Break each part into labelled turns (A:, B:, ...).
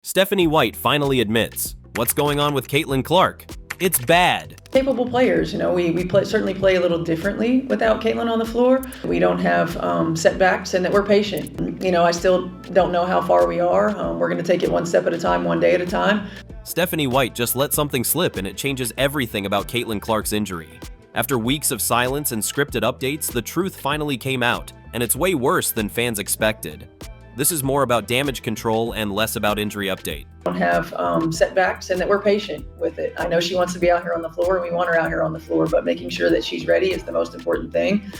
A: Stephanie White finally admits, what's going on with Caitlin Clark? It's bad.
B: Capable players, certainly play a little differently without Caitlin on the floor. We don't have setbacks, and that we're patient. I still don't know how far we are. We're going to take it one step at a time, one day at a time.
A: Stephanie White just let something slip, and it changes everything about Caitlin Clark's injury. After weeks of silence and scripted updates, the truth finally came out, and it's way worse than fans expected. This is more about damage control and less about injury update.
B: We don't have setbacks, and that we're patient with it. I know she wants to be out here on the floor, and we want her out here on the floor, but making sure that she's ready is the most important thing.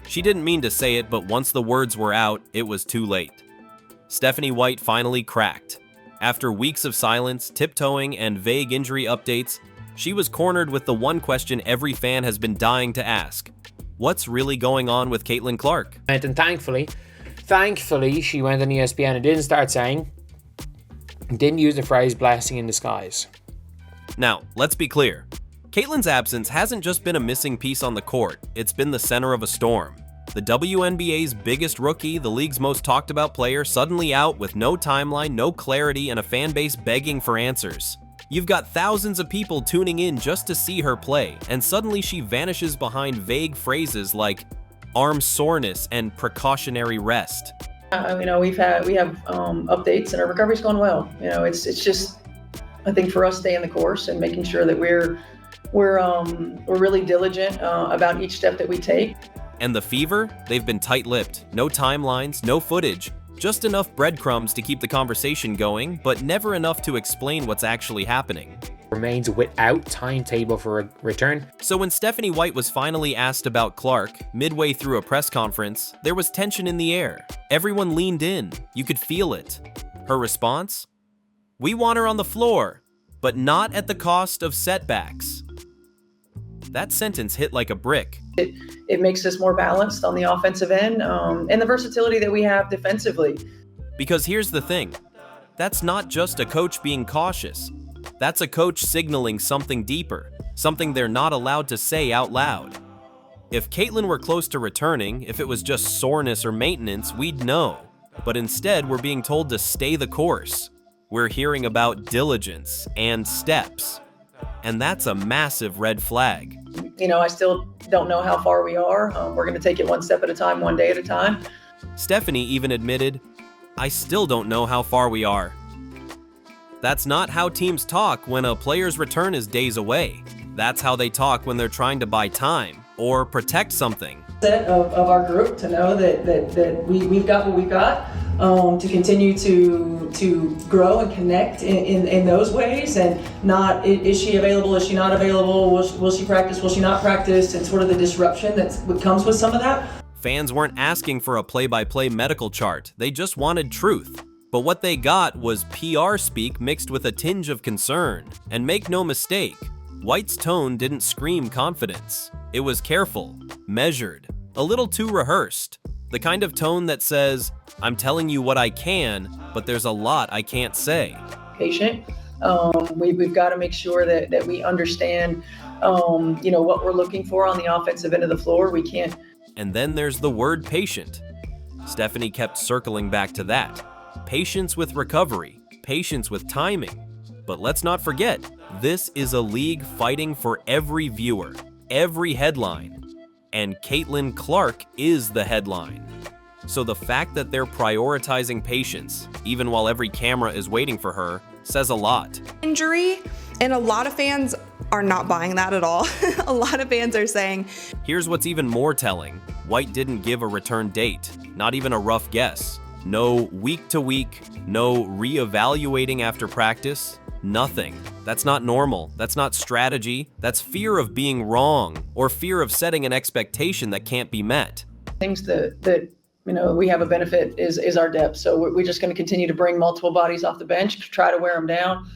A: She didn't mean to say it, but once the words were out, it was too late. Stephanie White finally cracked. After weeks of silence, tiptoeing, and vague injury updates, she was cornered with the one question every fan has been dying to ask. What's really going on with Caitlin Clark?
C: And thankfully, she went on ESPN and didn't use the phrase blessing in disguise.
A: Now, let's be clear. Caitlin's absence hasn't just been a missing piece on the court, it's been the center of a storm. The WNBA's biggest rookie, the league's most talked about player, suddenly out with no timeline, no clarity, and a fan base begging for answers. You've got thousands of people tuning in just to see her play, and suddenly she vanishes behind vague phrases like arm soreness and precautionary rest.
B: We have updates, and our recovery's going well. It's just, I think, for us staying the course and making sure that we're really diligent about each step that we take.
A: And the fever? They've been tight-lipped. No timelines, no footage. Just enough breadcrumbs to keep the conversation going, but never enough to explain what's actually happening.
C: Remains without timetable for a return.
A: So when Stephanie White was finally asked about Clark, midway through a press conference, there was tension in the air. Everyone leaned in. You could feel it. Her response? We want her on the floor, but not at the cost of setbacks. That sentence hit like a brick.
B: It makes us more balanced on the offensive end, and the versatility that we have defensively.
A: Because here's the thing. That's not just a coach being cautious. That's a coach signaling something deeper, something they're not allowed to say out loud. If Caitlin were close to returning, if it was just soreness or maintenance, we'd know. But instead, we're being told to stay the course. We're hearing about diligence and steps. And that's a massive red flag.
B: I still don't know how far we are. We're going to take it one step at a time, one day at a time.
A: Stephanie even admitted, I still don't know how far we are. That's not how teams talk when a player's return is days away. That's how they talk when they're trying to buy time or protect something.
B: Of our group to know that we've got what we've got, to continue to grow and connect in those ways, and not, is she available, is she not available, will she practice, will she not practice, and sort of the disruption that comes with some of that.
A: Fans weren't asking for a play-by-play medical chart, they just wanted truth. But what they got was PR speak mixed with a tinge of concern. And make no mistake, White's tone didn't scream confidence. It was careful, measured, a little too rehearsed. The kind of tone that says, I'm telling you what I can, but there's a lot I can't say.
B: Patient. We've got to make sure that we understand, what we're looking for on the offensive end of the floor. We can't.
A: And then there's the word patient. Stephanie kept circling back to that. Patience with recovery, patience with timing. But let's not forget, this is a league fighting for every viewer, every headline. And Caitlin Clark is the headline. So the fact that they're prioritizing patience, even while every camera is waiting for her, says a lot.
D: Injury, and a lot of fans are not buying that at all. A lot of fans are saying.
A: Here's what's even more telling. White didn't give a return date, not even a rough guess. No week to week, no reevaluating after practice, nothing. That's not normal, that's not strategy, that's fear of being wrong, or fear of setting an expectation that can't be met.
B: Things that we have a benefit is our depth. So we're just going to continue to bring multiple bodies off the bench, try to wear them down.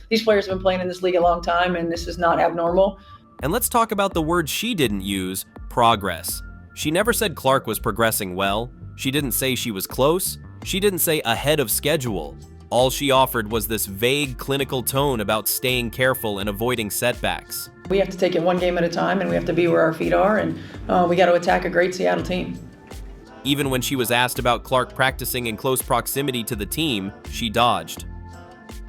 B: These players have been playing in this league a long time, and this is not abnormal.
A: And let's talk about the word she didn't use, progress. She never said Clark was progressing well. She didn't say she was close. She didn't say ahead of schedule. All she offered was this vague clinical tone about staying careful and avoiding setbacks.
B: We have to take it one game at a time, and we have to be where our feet are, and we got to attack a great Seattle team.
A: Even when she was asked about Clark practicing in close proximity to the team, she dodged.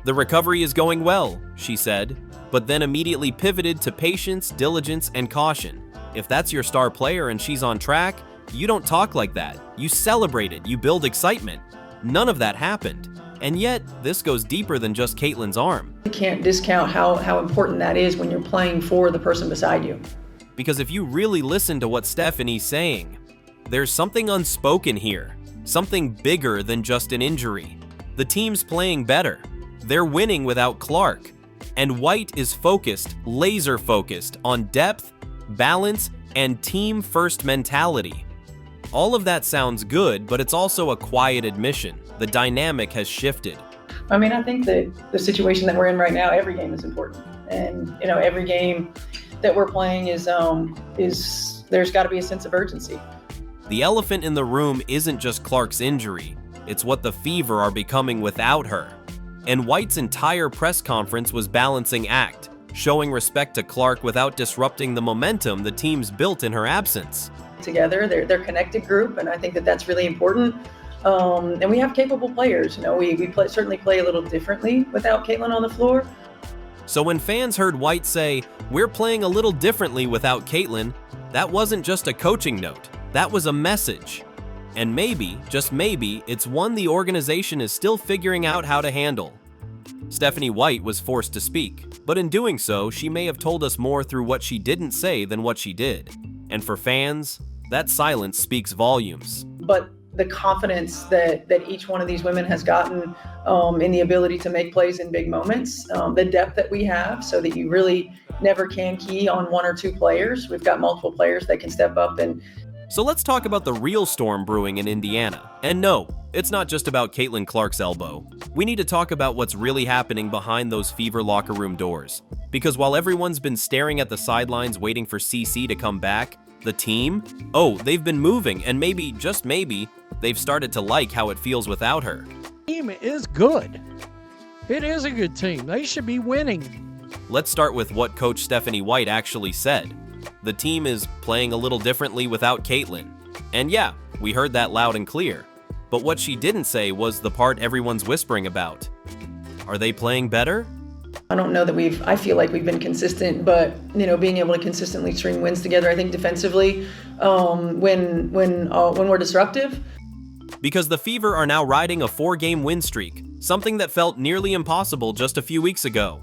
A: The recovery is going well, she said, but then immediately pivoted to patience, diligence, and caution. If that's your star player and she's on track, you don't talk like that. You celebrate it, you build excitement. None of that happened. And yet, this goes deeper than just Caitlin's arm.
B: You can't discount how important that is when you're playing for the person beside you.
A: Because if you really listen to what Stephanie's saying, there's something unspoken here, something bigger than just an injury. The team's playing better. They're winning without Clark. And White is focused, laser focused, on depth, balance, and team-first mentality. All of that sounds good, but it's also a quiet admission. The dynamic has shifted.
B: I mean, I think that the situation that we're in right now, every game is important. And, every game that we're playing is there's got to be a sense of urgency.
A: The elephant in the room isn't just Clark's injury, it's what the Fever are becoming without her. And White's entire press conference was balancing act, showing respect to Clark without disrupting the momentum the team's built in her absence.
B: Together, they're a connected group, and I think that that's really important. And we have capable players. We certainly play a little differently without Caitlin on the floor.
A: So when fans heard White say, "We're playing a little differently without Caitlin," that wasn't just a coaching note, that was a message. And maybe, just maybe, it's one the organization is still figuring out how to handle. Stephanie White was forced to speak, but in doing so, she may have told us more through what she didn't say than what she did. And for fans, that silence speaks volumes.
B: But the confidence that each one of these women has gotten in the ability to make plays in big moments, the depth that we have so that you really never can key on one or two players. We've got multiple players that can step up and...
A: So let's talk about the real storm brewing in Indiana. And no, it's not just about Caitlin Clark's elbow. We need to talk about what's really happening behind those Fever locker room doors. Because while everyone's been staring at the sidelines waiting for CC to come back, the team? Oh, they've been moving, and maybe, just maybe, they've started to like how it feels without her.
E: Team is good. It is a good team. They should be winning.
A: Let's start with what Coach Stephanie White actually said. The team is playing a little differently without Caitlin. And yeah, we heard that loud and clear. But what she didn't say was the part everyone's whispering about. Are they playing better?
B: I don't know that I feel like we've been consistent, but, being able to consistently string wins together, I think defensively, when we're disruptive.
A: Because the Fever are now riding a 4-game win streak, something that felt nearly impossible just a few weeks ago.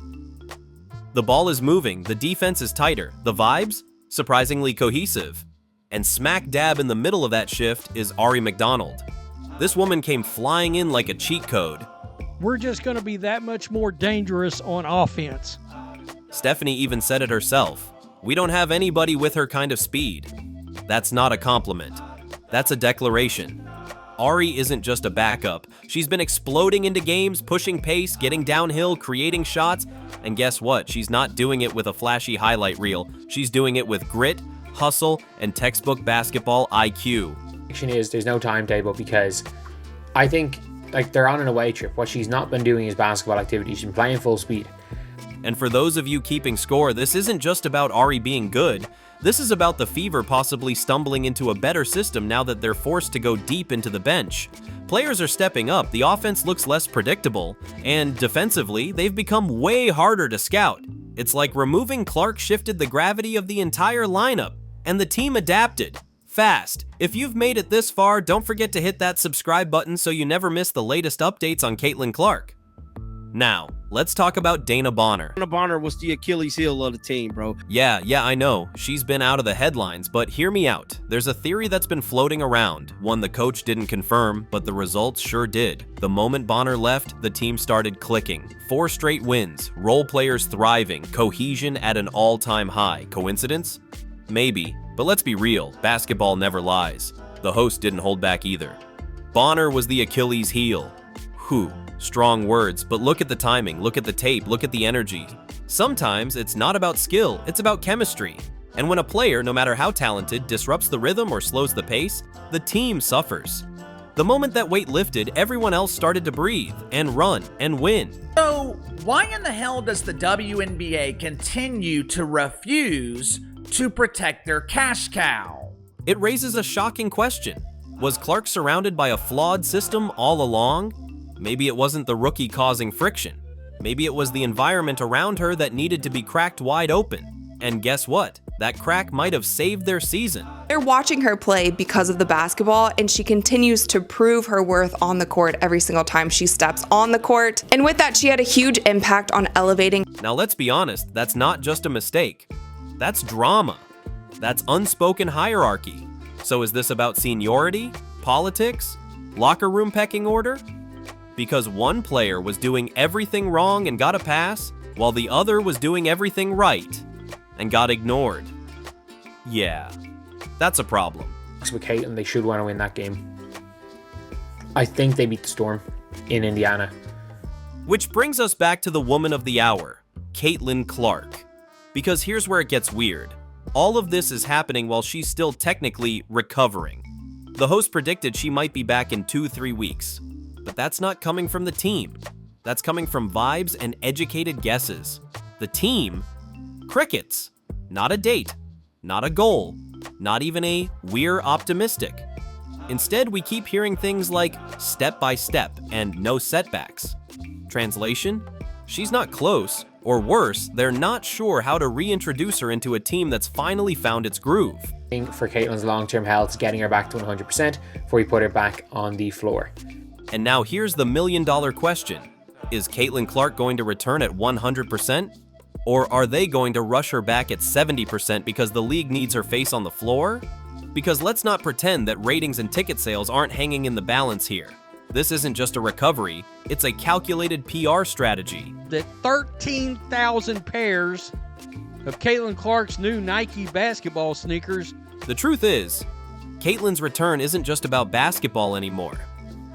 A: The ball is moving, the defense is tighter, the vibes? Surprisingly cohesive. And smack dab in the middle of that shift is Ari McDonald. This woman came flying in like a cheat code.
E: We're just going to be that much more dangerous on offense.
A: Stephanie even said it herself. We don't have anybody with her kind of speed. That's not a compliment. That's a declaration. Ari isn't just a backup. She's been exploding into games, pushing pace, getting downhill, creating shots, and guess what? She's not doing it with a flashy highlight reel. She's doing it with grit, hustle, and textbook basketball IQ.
C: There's no timetable because I think they're on an away trip. What she's not been doing is basketball activity. She's been playing full speed.
A: And for those of you keeping score, this isn't just about Ari being good. This is about the Fever possibly stumbling into a better system now that they're forced to go deep into the bench. Players are stepping up, the offense looks less predictable, and defensively, they've become way harder to scout. It's like removing Clark shifted the gravity of the entire lineup, and the team adapted. Fast. If you've made it this far, don't forget to hit that subscribe button so you never miss the latest updates on Caitlin Clark. Now, let's talk about Dana Bonner.
F: Dana Bonner was the Achilles heel of the team, bro.
A: Yeah, I know. She's been out of the headlines, but hear me out. There's a theory that's been floating around, one the coach didn't confirm, but the results sure did. The moment Bonner left, the team started clicking. 4 straight wins, role players thriving, cohesion at an all-time high. Coincidence? Maybe, but let's be real, basketball never lies. The host didn't hold back either. Bonner was the Achilles heel. Whew. Strong words, but look at the timing, look at the tape, look at the energy. Sometimes it's not about skill, it's about chemistry. And when a player, no matter how talented, disrupts the rhythm or slows the pace, the team suffers. The moment that weight lifted, everyone else started to breathe and run and win.
G: So, why in the hell does the WNBA continue to refuse to protect their cash cow?
A: It raises a shocking question. Was Clark surrounded by a flawed system all along? Maybe it wasn't the rookie causing friction. Maybe it was the environment around her that needed to be cracked wide open. And guess what? That crack might have saved their season.
D: They're watching her play because of the basketball, and she continues to prove her worth on the court every single time she steps on the court. And with that, she had a huge impact on elevating.
A: Now let's be honest, that's not just a mistake. That's drama. That's unspoken hierarchy. So is this about seniority, politics, locker room pecking order? Because one player was doing everything wrong and got a pass, while the other was doing everything right and got ignored. Yeah, that's a problem.
C: With Caitlin, they should want to win that game. I think they beat the Storm in Indiana.
A: Which brings us back to the woman of the hour, Caitlin Clark. Because here's where it gets weird. All of this is happening while she's still technically recovering. The host predicted she might be back in 2-3 weeks. But that's not coming from the team. That's coming from vibes and educated guesses. The team? Crickets. Not a date. Not a goal. Not even a "we're optimistic." Instead, we keep hearing things like step by step and no setbacks. Translation? She's not close, or worse, they're not sure how to reintroduce her into a team that's finally found its groove.
C: For Caitlin's long-term health, getting her back to 100% before we put her back on the floor.
A: And now here's the million-dollar question. Is Caitlin Clark going to return at 100%? Or are they going to rush her back at 70% because the league needs her face on the floor? Because let's not pretend that ratings and ticket sales aren't hanging in the balance here. This isn't just a recovery, it's a calculated PR strategy.
E: That 13,000 pairs of Caitlin Clark's new Nike basketball sneakers.
A: The truth is, Caitlin's return isn't just about basketball anymore.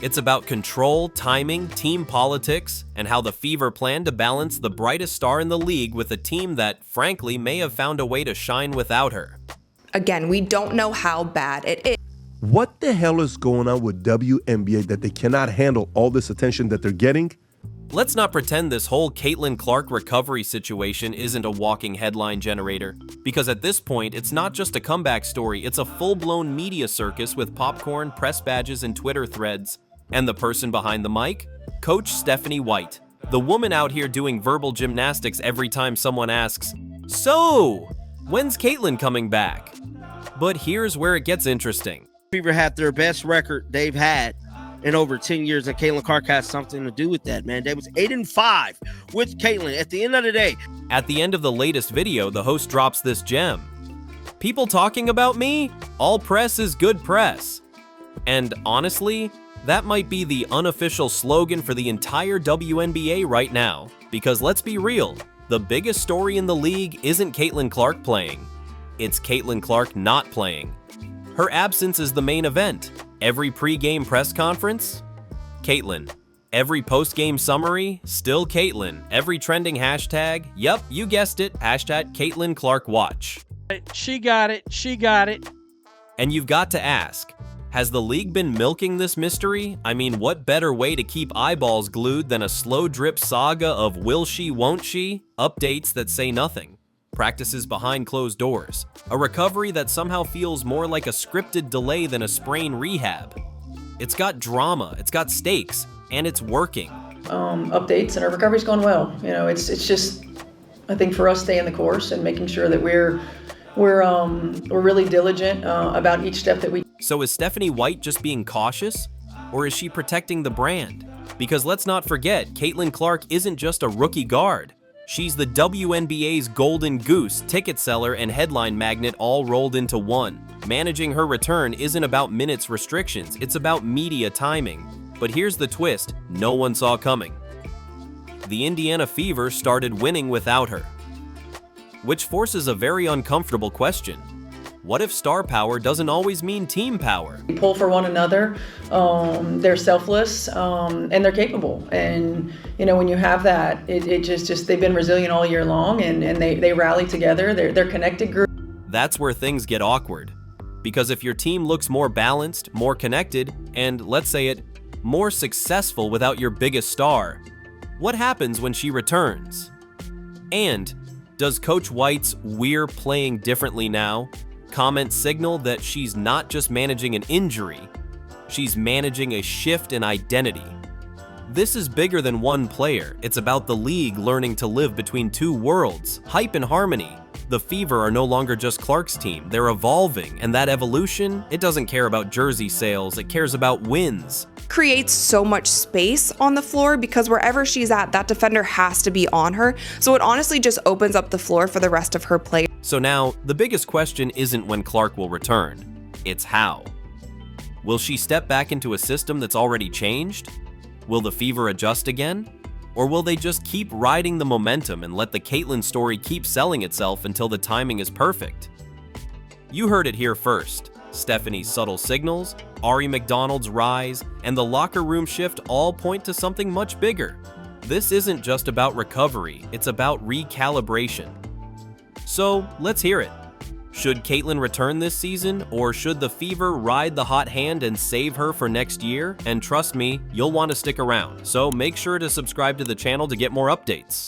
A: It's about control, timing, team politics, and how the Fever plan to balance the brightest star in the league with a team that, frankly, may have found a way to shine without her.
D: Again, we don't know how bad it is.
H: What the hell is going on with WNBA that they cannot handle all this attention that they're getting?
A: Let's not pretend this whole Caitlin Clark recovery situation isn't a walking headline generator, because at this point, it's not just a comeback story, it's a full-blown media circus with popcorn, press badges, and Twitter threads. And the person behind the mic? Coach Stephanie White, the woman out here doing verbal gymnastics every time someone asks, "So, when's Caitlin coming back?" But here's where it gets interesting.
F: Fever had their best record they've had in over 10 years, and Caitlin Clark has something to do with that, man. They was 8-5 with Caitlin at the end of the day.
A: At the end of the latest video, the host drops this gem. "People talking about me? All press is good press." And honestly, that might be the unofficial slogan for the entire WNBA right now. Because let's be real, the biggest story in the league isn't Caitlin Clark playing. It's Caitlin Clark not playing. Her absence is the main event. Every pre-game press conference, Caitlin. Every post-game summary, still Caitlin. Every trending hashtag, yup, you guessed it, hashtag Caitlin Clark Watch.
E: She got it. She got it.
A: And you've got to ask, has the league been milking this mystery? I mean, what better way to keep eyeballs glued than a slow drip saga of will she, won't she? Updates that say nothing. Practices behind closed doors. A recovery that somehow feels more like a scripted delay than a sprain rehab. It's got drama, it's got stakes, and it's working.
B: Updates, and our recovery's going well. You know, it's just, I think for us staying the course and making sure that we're really diligent about each step that we.
A: So is Stephanie White just being cautious? Or is she protecting the brand? Because let's not forget, Caitlin Clark isn't just a rookie guard. She's the WNBA's golden goose, ticket seller, and headline magnet all rolled into one. Managing her return isn't about minutes restrictions, it's about media timing. But here's the twist no one saw coming. The Indiana Fever started winning without her. Which forces a very uncomfortable question. What if star power doesn't always mean team power?
B: We pull for one another, they're selfless, and they're capable. And, you know, when you have that, it just they've been resilient all year long, and they rally together, they're connected group.
A: That's where things get awkward. Because if your team looks more balanced, more connected, and let's say it, more successful without your biggest star, what happens when she returns? And does Coach White's "we're playing differently now" comment signal that she's not just managing an injury, she's managing a shift in identity? This is bigger than one player. It's about the league learning to live between two worlds, hype and harmony. The Fever are no longer just Clark's team, they're evolving, and that evolution, it doesn't care about jersey sales, it cares about wins.
D: Creates so much space on the floor because wherever she's at, that defender has to be on her. So it honestly just opens up the floor for the rest of her play.
A: So now, the biggest question isn't when Clark will return, it's how. Will she step back into a system that's already changed? Will the Fever adjust again? Or will they just keep riding the momentum and let the Caitlyn story keep selling itself until the timing is perfect? You heard it here first. Stephanie's subtle signals, Ari McDonald's rise, and the locker room shift all point to something much bigger. This isn't just about recovery, it's about recalibration. So, let's hear it. Should Caitlyn return this season, or should the Fever ride the hot hand and save her for next year? And trust me, you'll want to stick around, so make sure to subscribe to the channel to get more updates.